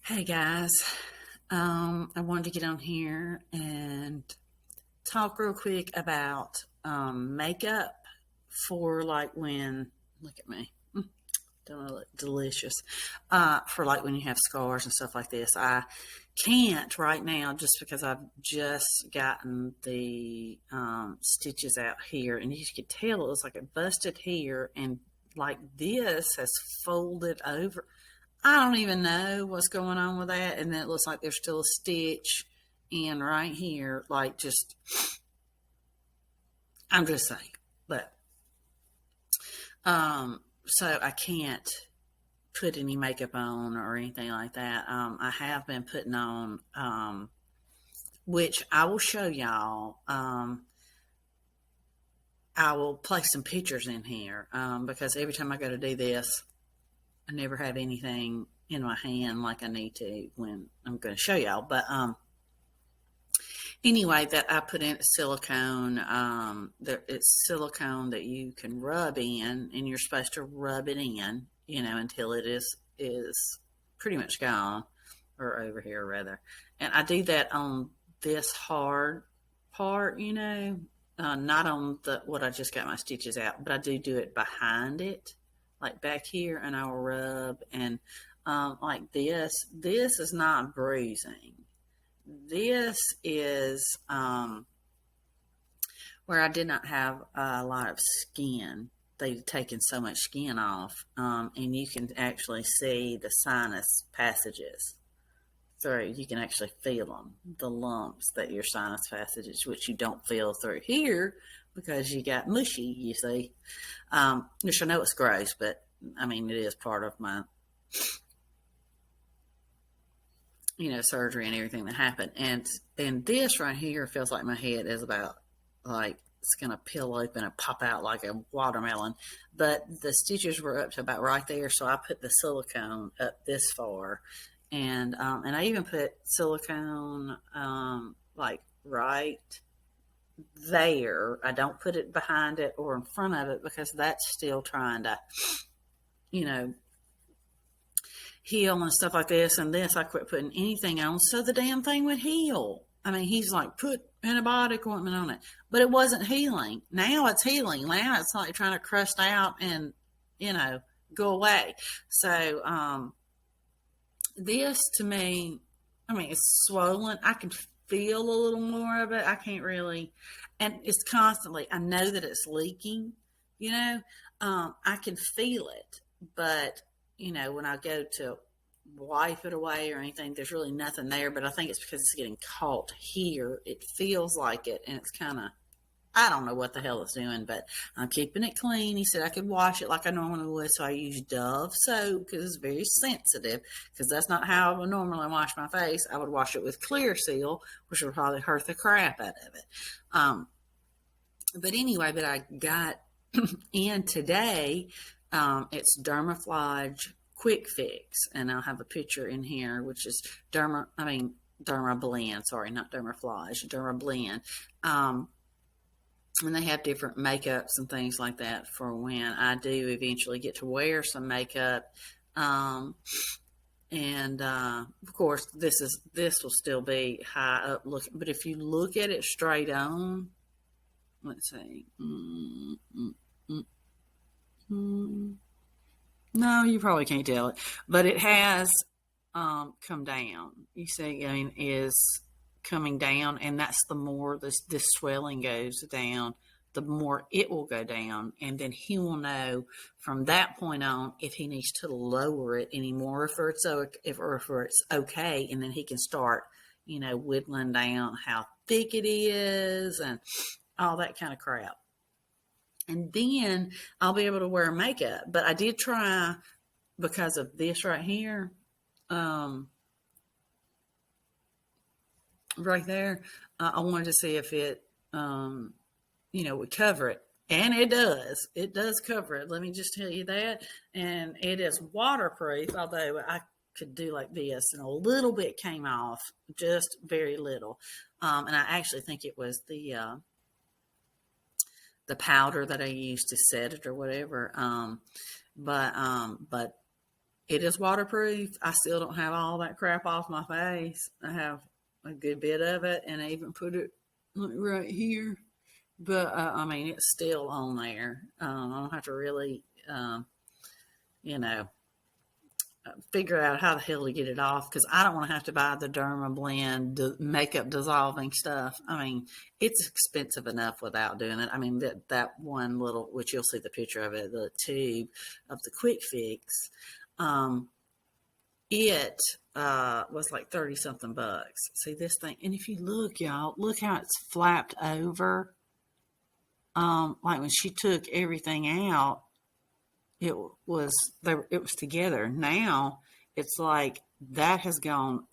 Hey guys, I wanted to get on here and talk real quick about makeup for like when, look at me, don't I look delicious? For like when you have scars and stuff like this. I can't right now just because I've just gotten the stitches out here, and you could tell it was like it busted here, and like this has folded over. I don't even know what's going on with that. And then it looks like there's still a stitch in right here. Like just, I'm just saying. But, so I can't put any makeup on or anything like that. I have been putting on, which I will show y'all. I will place some pictures in here, because every time I go to do this, I never have anything in my hand like I need to when I'm going to show y'all. But anyway, that I put in silicone. It's silicone that you can rub in, and you're supposed to rub it in, until it is pretty much gone, or over here rather. And I do that on this hard part, not on the what I just got my stitches out, but I do it behind it, like back here, and I will rub and like this. This is not bruising. This is where I did not have a lot of skin. They've taken so much skin off, and you can actually see the sinus passages through. You can actually feel them, the lumps that your sinus passages, which you don't feel through here because you got mushy, you see. Which I know it's gross, but I mean, it is part of my, surgery and everything that happened. And this right here feels like my head is about, like, it's going to peel open and pop out like a watermelon. But the stitches were up to about right there, so I put the silicone up this far. And I even put silicone, like, right there. I don't put it behind it or in front of it because that's still trying to, you know, heal and stuff like this. And this, I quit putting anything on so the damn thing would heal. I mean, he's like, put antibiotic ointment on it, but it wasn't healing. Now it's healing. Now it's like trying to crust out and, go away. So, this to me, I mean, it's swollen. I can feel a little more of it. I can't really, and it's constantly, I know that it's leaking, I can feel it, but when I go to wipe it away or anything, there's really nothing there. But I think it's because it's getting caught here. It feels like it, and it's kind of, I don't know what the hell it's doing, but I'm keeping it clean. He said I could wash it like I normally would, so I use Dove soap because it's very sensitive, because that's not how I would normally wash my face. I would wash it with Clear Seal, which would probably hurt the crap out of it. But anyway, but I got in today. It's Dermaflage Quick Fix, and I'll have a picture in here, which is Derma Blend. Sorry, not Dermaflage, Derma Blend. And they have different makeups and things like that for when I do eventually get to wear some makeup. And of course, this will still be high up looking, but if you look at it straight on, let's see. No, you probably can't tell it, but it has come down. You see, I mean, is coming down, and that's the more this swelling goes down, the more it will go down, and then he will know from that point on if he needs to lower it anymore, or if it's okay, and then he can start, whittling down how thick it is and all that kind of crap. And then I'll be able to wear makeup. But I did try, because of this right here, right there, I wanted to see if it, would cover it. And it does. It does cover it. Let me just tell you that. And it is waterproof, although I could do like this, and a little bit came off, just very little. And I actually think it was the powder that I used to set it or whatever. But It is waterproof. I still don't have all that crap off my face. I have a good bit of it, and I even put it right here. But I mean, it's still on there. I don't have to really, you know, figure out how the hell to get it off because I don't want to have to buy the Derma Blend makeup dissolving stuff. I mean, it's expensive enough without doing it. I mean, that one little, which you'll see the picture of it, the tube of the Quick Fix, um, it was like 30 something bucks. See this thing, and if you look, y'all, look how it's flapped over. Like when she took everything out, it was it was together. Now it's like that has gone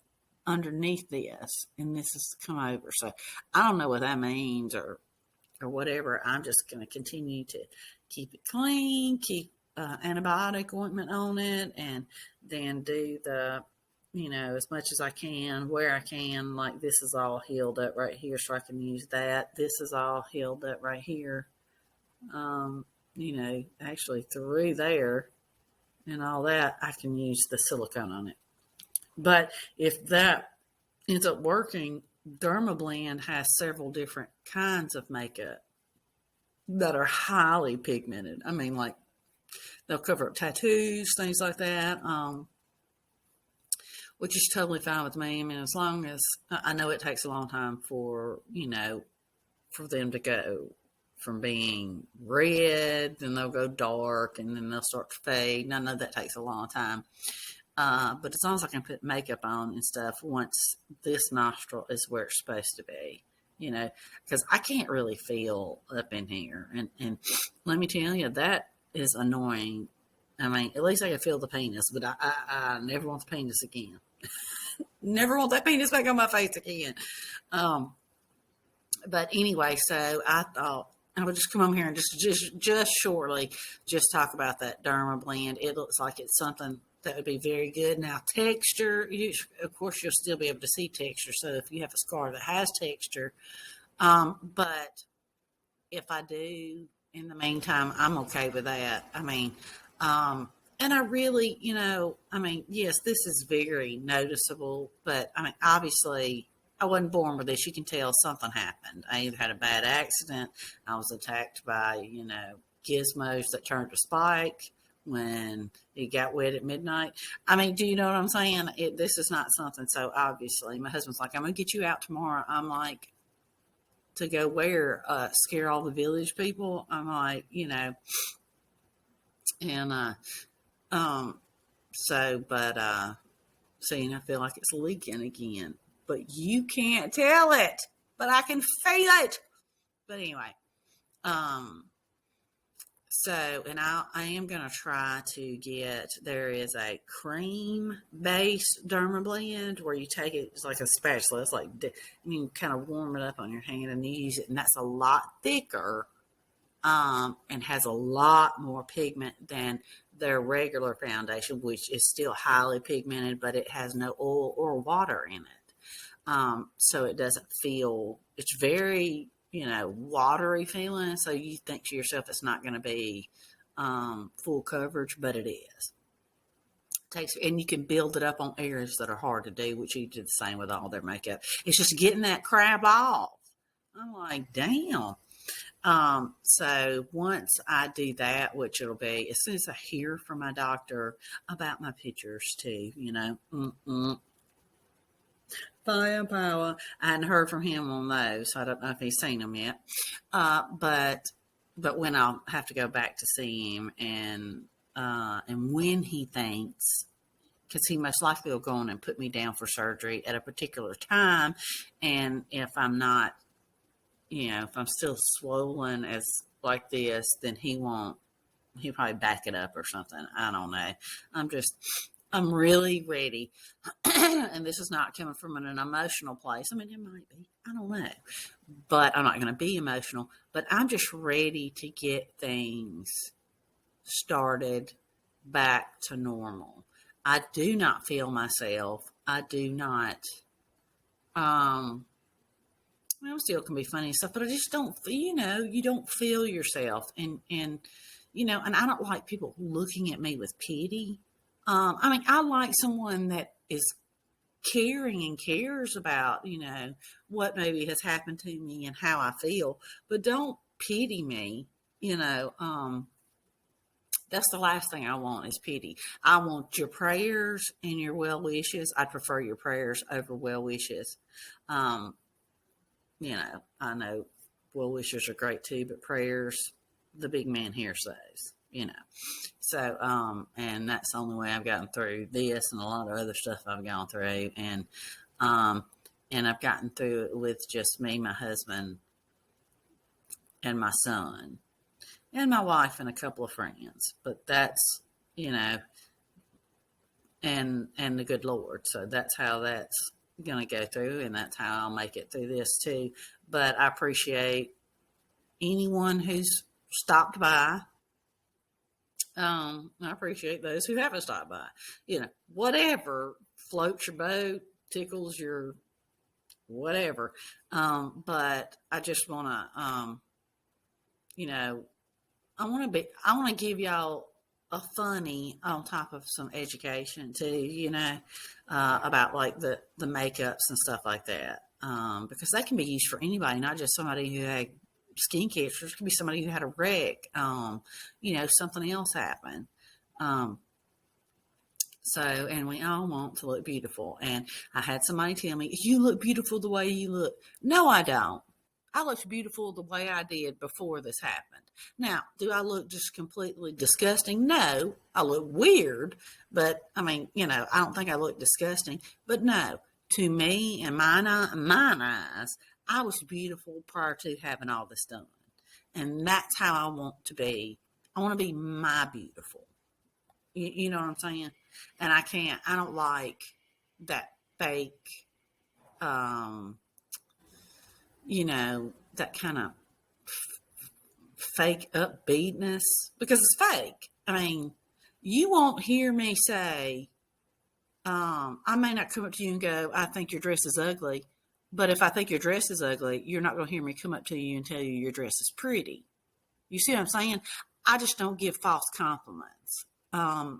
underneath this, and this has come over. So I don't know what that means or whatever. I'm just going to continue to keep it clean, keep antibiotic ointment on it, and then do the, as much as I can where I can. Like this is all healed up right here, so I can use that. This is all healed up right here. Actually through there and all that, I can use the silicone on it. But if that ends up working, Dermablend has several different kinds of makeup that are highly pigmented. I mean, like they'll cover up tattoos, things like that, which is totally fine with me. I mean, as long as I know it takes a long time for them to go from being red, then they'll go dark, and then they'll start to fade. And I know that takes a long time. But as long as I can put makeup on and stuff, once this nostril is where it's supposed to be, because I can't really feel up in here. And let me tell you, that is annoying. I mean, at least I can feel the penis, but I never want the penis again. Never want that penis back on my face again. But anyway, so I thought I would just come on here and just shortly just talk about that Derma Blend. It looks like it's something that would be very good. Now, texture, of course, you'll still be able to see texture. So if you have a scar that has texture, but if I do in the meantime, I'm okay with that. I mean, and I really, yes, this is very noticeable, but I mean, obviously, I wasn't born with this. You can tell something happened. I either had a bad accident, I was attacked by, gizmos that turned to spike when it got wet at midnight. I mean, do you know what I'm saying? This is not something. So obviously, my husband's like, I'm going to get you out tomorrow. I'm like, to go where? Scare all the village people? I'm like, and seeing, I feel like it's leaking again, but you can't tell it, but I can feel it. But anyway, and I am going to try to there is a cream-based Derma Blend where you take it, it's like a spatula, it's like, and you kind of warm it up on your hand and you use it, and that's a lot thicker, and has a lot more pigment than their regular foundation, which is still highly pigmented, but it has no oil or water in it. So it doesn't feel, it's very, watery feeling. So you think to yourself it's not going to be full coverage, but it is. And you can build it up on areas that are hard to do, which you do the same with all their makeup. It's just getting that crap off. I'm like, damn. So once I do that, which it'll be as soon as I hear from my doctor about my pictures too, firepower. I hadn't heard from him on those, so I don't know if he's seen them yet. But when I'll have to go back to see him and when he thinks, because he most likely will go on and put me down for surgery at a particular time, and if I'm not, if I'm still swollen as like this, then he'll probably back it up or something. I don't know. I'm really ready. And this is not coming from an emotional place. I mean, it might be. I don't know. But I'm not going to be emotional. But I'm just ready to get things started back to normal. I do not feel myself. I do not. Still can be funny and stuff, but I just don't, you don't feel yourself. And I don't like people looking at me with pity. I mean, I like someone that is caring and cares about, what maybe has happened to me and how I feel, but don't pity me, you know. That's the last thing I want is pity. I want your prayers and your well wishes. I prefer your prayers over well wishes. Um, I know well wishes are great too, but prayers, the big man here says. So, and that's the only way I've gotten through this and a lot of other stuff I've gone through. Um, and I've gotten through it with just me, my husband, and my son, and my wife, and a couple of friends. But that's, you know, and the good Lord. So that's how that's going to go through, and that's how I'll make it through this too. But I appreciate anyone who's stopped by. I appreciate those who haven't stopped by. Whatever floats your boat, tickles your whatever. But I just want to, you know, I want to give y'all a funny on top of some education too, about like the makeups and stuff like that. Because they can be used for anybody, not just somebody who had skin cancer. It could be somebody who had a wreck, something else happened. Um, and we all want to look beautiful. And I had somebody tell me, you look beautiful the way you look. No, I don't. I looked beautiful the way I did before this happened. Now, do I look just completely disgusting? No, I look weird, but I mean, I don't think I look disgusting. But no, to me and mine eyes, I was beautiful prior to having all this done. And that's how I want to be. I want to be my beautiful. You know what I'm saying? And I don't like that fake, um, that kind of fake upbeatness because it's fake. I mean, you won't hear me say, I may not come up to you and go, I think your dress is ugly. But if I think your dress is ugly, you're not going to hear me come up to you and tell you your dress is pretty. You see what I'm saying? I just don't give false compliments. Too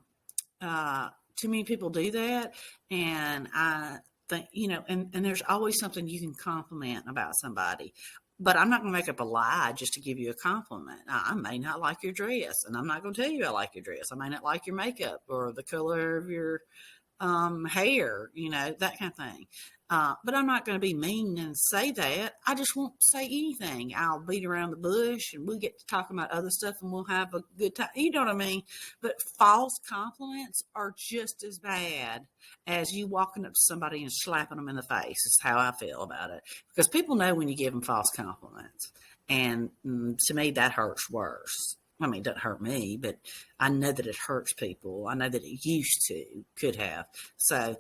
many people do that. And I think, and there's always something you can compliment about somebody. But I'm not going to make up a lie just to give you a compliment. I may not like your dress, and I'm not going to tell you I like your dress. I may not like your makeup or the color of your hair, that kind of thing. But I'm not going to be mean and say that. I just won't say anything. I'll beat around the bush and we'll get to talking about other stuff and we'll have a good time. You know what I mean? But false compliments are just as bad as you walking up to somebody and slapping them in the face, is how I feel about it. Because people know when you give them false compliments. And to me, that hurts worse. I mean, it doesn't hurt me, but I know that it hurts people. I know that it could have. So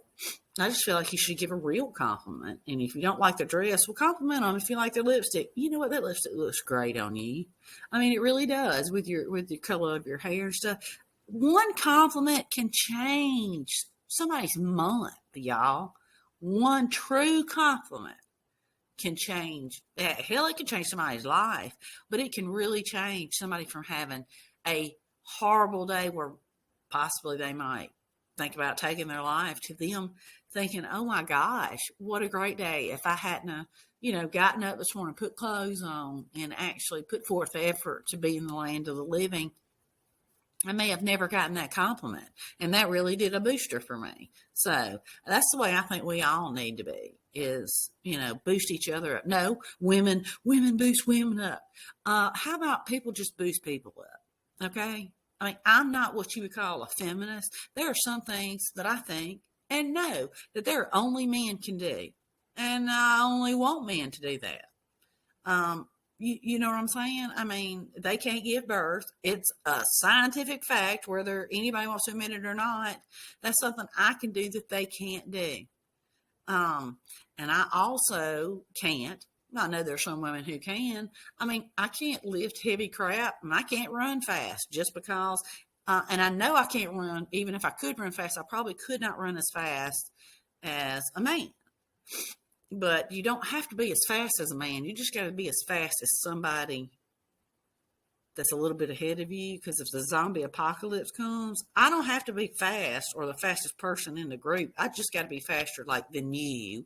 I just feel like you should give a real compliment. And if you don't like the dress, well, compliment them. If you like their lipstick, you know what? That lipstick looks great on you. I mean, it really does with the color of your hair and stuff. One compliment can change somebody's month, y'all. One true compliment can change. Hell, it can change somebody's life, but it can really change somebody from having a horrible day where possibly they might think about taking their life to them thinking, oh my gosh, what a great day. If I hadn't, gotten up this morning, put clothes on and actually put forth the effort to be in the land of the living, I may have never gotten that compliment. And that really did a booster for me. So that's the way I think we all need to be is, boost each other up. No, women boost women up. How about people just boost people up? Okay. I mean, I'm not what you would call a feminist. There are some things that I think and know that there are only men can do. And I only want men to do that. You know what I'm saying? I mean, they can't give birth. It's a scientific fact, whether anybody wants to admit it or not. That's something I can do that they can't do. And I also can't. I know there's some women who can. I mean, I can't lift heavy crap and I can't run fast just because. And I know I can't run. Even if I could run fast, I probably could not run as fast as a man. But you don't have to be as fast as a man. You just got to be as fast as somebody that's a little bit ahead of you, because if the zombie apocalypse comes, I don't have to be fast or the fastest person in the group. I just got to be faster like than you,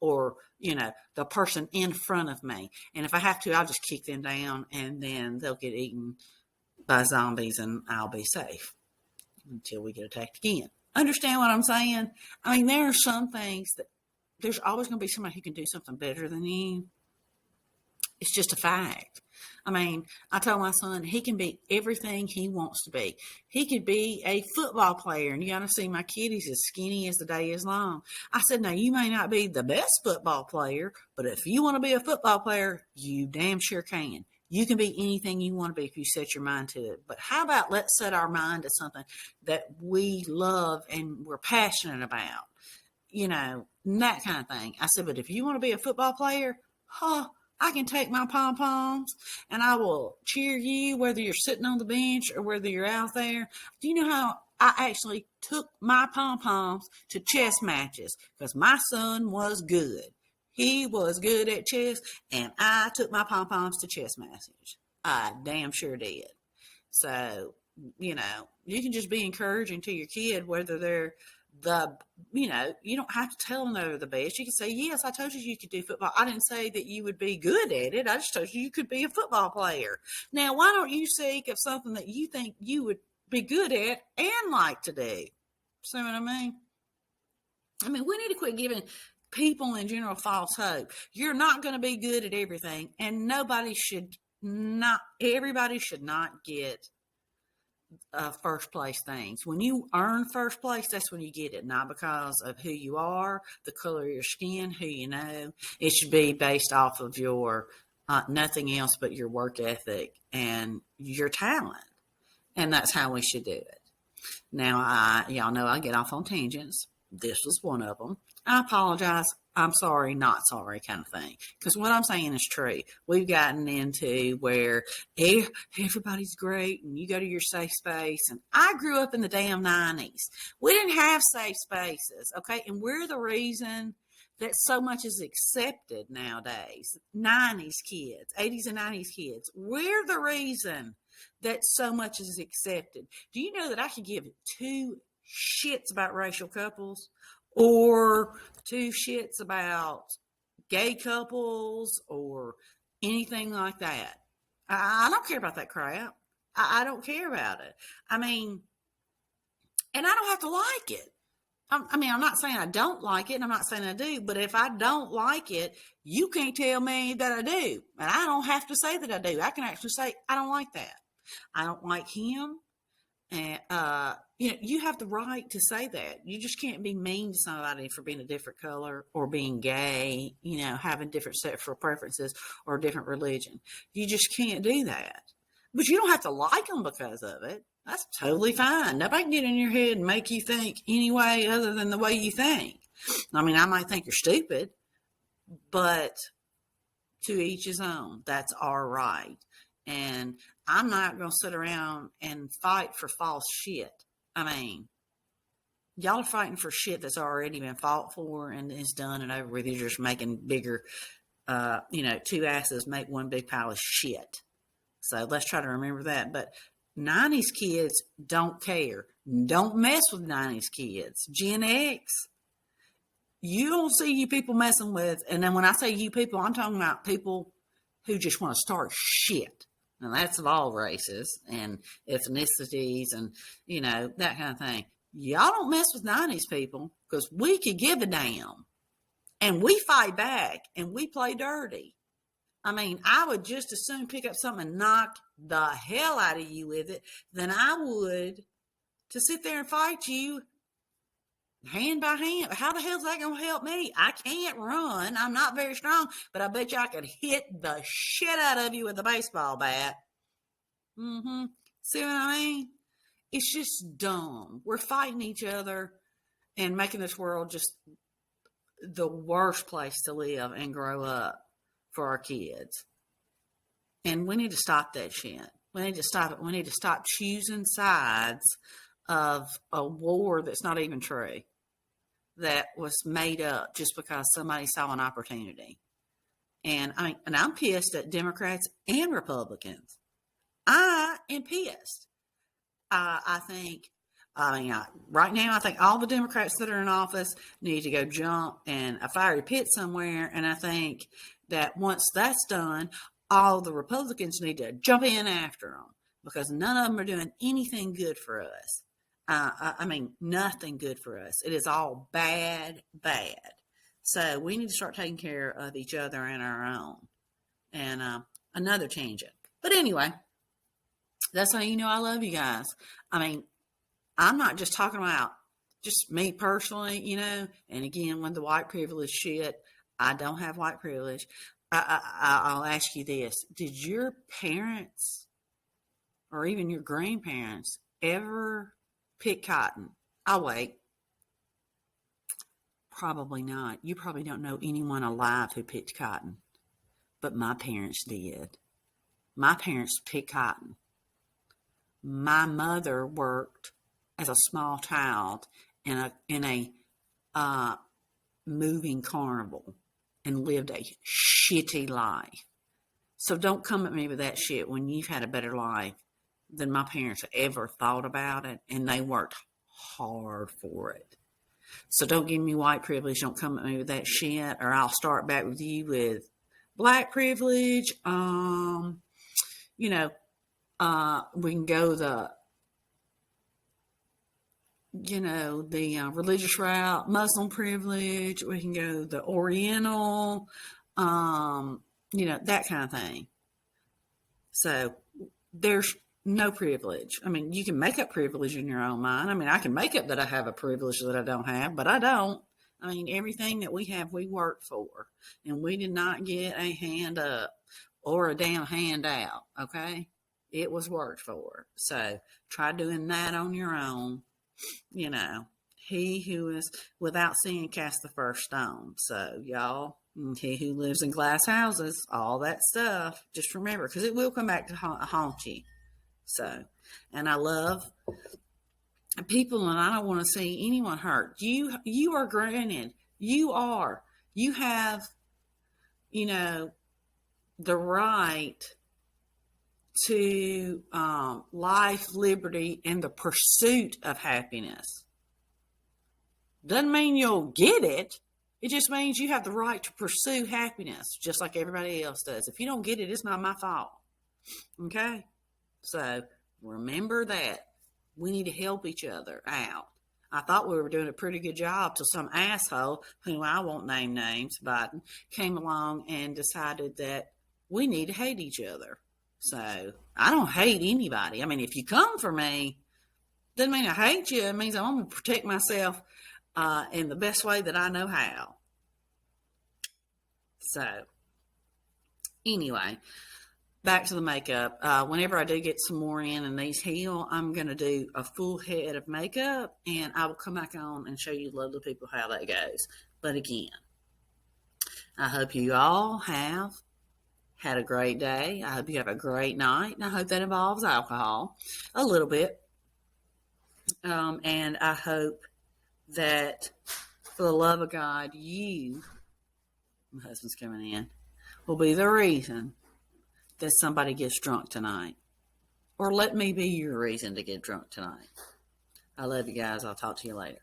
or the person in front of me. And if I have to, I'll just kick them down, and then they'll get eaten by zombies, and I'll be safe until we get attacked again. Understand what I'm saying? I mean, there are some things that there's always going to be somebody who can do something better than you. It's just a fact. I mean, I told my son he can be everything he wants to be. He could be a football player, and you got to see my kid, he's as skinny as the day is long. I said, now you may not be the best football player, but if you want to be a football player, you damn sure can. You can be anything you want to be if you set your mind to it. But how about let's set our mind to something that we love and we're passionate about, that kind of thing. I said, but if you want to be a football player, I can take my pom-poms and I will cheer you, whether you're sitting on the bench or whether you're out there. Do you know how I actually took my pom-poms to chess matches? Because my son was good. He was good at chess, and I took my pom-poms to chess matches. I damn sure did. So, you can just be encouraging to your kid, whether they're you don't have to tell them they're the best. You can say, yes, I told you could do football. I didn't say that you would be good at it. I just told you could be a football player. Now, why don't you seek of something that you think you would be good at and like to do? See what I mean? I mean, we need to quit giving people in general false hope. You're not going to be good at everything, and everybody should not get first place things. When you earn first place, that's when you get it, not because of who you are, the color of your skin, who you know. It should be based off of your nothing else but your work ethic and your talent. And that's how we should do it. Now, y'all know I get off on tangents. This was one of them. I apologize. I'm sorry, not sorry kind of thing. Because what I'm saying is true. We've gotten into where everybody's great and you go to your safe space. And I grew up in the damn 90s. We didn't have safe spaces, okay? And we're the reason that so much is accepted nowadays. 90s kids, 80s and 90s kids. We're the reason that so much is accepted. Do you know that I could give two shits about racial couples or two shits about gay couples or anything like that? I don't care about that crap. I don't care about it. I mean, and I don't have to like it. I'm not saying I don't like it, and I'm not saying I do, but if I don't like it, you can't tell me that I do. And I don't have to say that I do. I can actually say, I don't like that. I don't like him. And, you have the right to say that. You just can't be mean to somebody for being a different color or being gay, having different sexual preferences or a different religion. You just can't do that. But you don't have to like them because of it. That's totally fine. Nobody can get in your head and make you think any way other than the way you think. I mean, I might think you're stupid, but to each his own. That's our right. And I'm not going to sit around and fight for false shit. I mean, y'all are fighting for shit that's already been fought for and is done and over with. You're just making bigger, two asses make one big pile of shit. So let's try to remember that. But 90s kids don't care. Don't mess with 90s kids. Gen X, you don't see you people messing with, and then when I say you people, I'm talking about people who just want to start shit. And that's of all races and ethnicities and, that kind of thing. Y'all don't mess with 90s people because we could give a damn. And we fight back and we play dirty. I mean, I would just as soon pick up something and knock the hell out of you with it than I would to sit there and fight you hand by hand. How the hell is that going to help me? I can't run. I'm not very strong, but I bet you I could hit the shit out of you with a baseball bat. See what I mean? It's just dumb. We're fighting each other and making this world just the worst place to live and grow up for our kids. And we need to stop that shit. We need to stop it. We need to stop choosing sides of a war that's not even true, that was made up just because somebody saw an opportunity. And I'm pissed at Democrats and Republicans. I am pissed. I think, right now, I think all the Democrats that are in office need to go jump in a fiery pit somewhere. And I think that once that's done, all the Republicans need to jump in after them because none of them are doing anything good for us. Nothing good for us. It is all bad, bad. So we need to start taking care of each other and our own. And another tangent. But anyway, that's how you know I love you guys. I mean, I'm not just talking about just me personally, and again, with the white privilege shit, I don't have white privilege. I'll ask you this. Did your parents or even your grandparents ever pick cotton? I'll wait. Probably not. You probably don't know anyone alive who picked cotton, but my parents did. My parents picked cotton. My mother worked as a small child in a moving carnival and lived a shitty life. So don't come at me with that shit when you've had a better life than my parents ever thought about it, and they worked hard for it. So don't give me white privilege. Don't come at me with that shit, or I'll start back with you with black privilege. We can go the religious route, Muslim privilege. We can go the Oriental, that kind of thing. So there's no privilege. I mean, you can make up privilege in your own mind. I mean, I can make up that I have a privilege that I don't have, but I don't. I mean, everything that we have, we worked for, and we did not get a hand up or a damn handout. Okay. It was worked for. So try doing that on your own. He who is without sin cast the first stone. So y'all, he who lives in glass houses, all that stuff, just remember, because it will come back to haunt you. So, and I love people, and I don't want to see anyone hurt. You are granted. You have, the right to life, liberty, and the pursuit of happiness. Doesn't mean you'll get it. It just means you have the right to pursue happiness, just like everybody else does. If you don't get it, it's not my fault. Okay? So remember that. We need to help each other out. I thought we were doing a pretty good job till some asshole, who I won't name names, Biden, came along and decided that we need to hate each other. So I don't hate anybody. I mean, if you come for me, doesn't mean I hate you. It means I'm going to protect myself in the best way that I know how. So anyway, back to the makeup. Whenever I do get some more in and these heal, I'm going to do a full head of makeup, and I will come back on and show you lovely people how that goes. But again, I hope you all have had a great day. I hope you have a great night, and I hope that involves alcohol a little bit. And I hope that, for the love of God, my husband's coming in, will be the reason that somebody gets drunk tonight. Or let me be your reason to get drunk tonight. I love you guys. I'll talk to you later.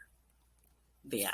Bye.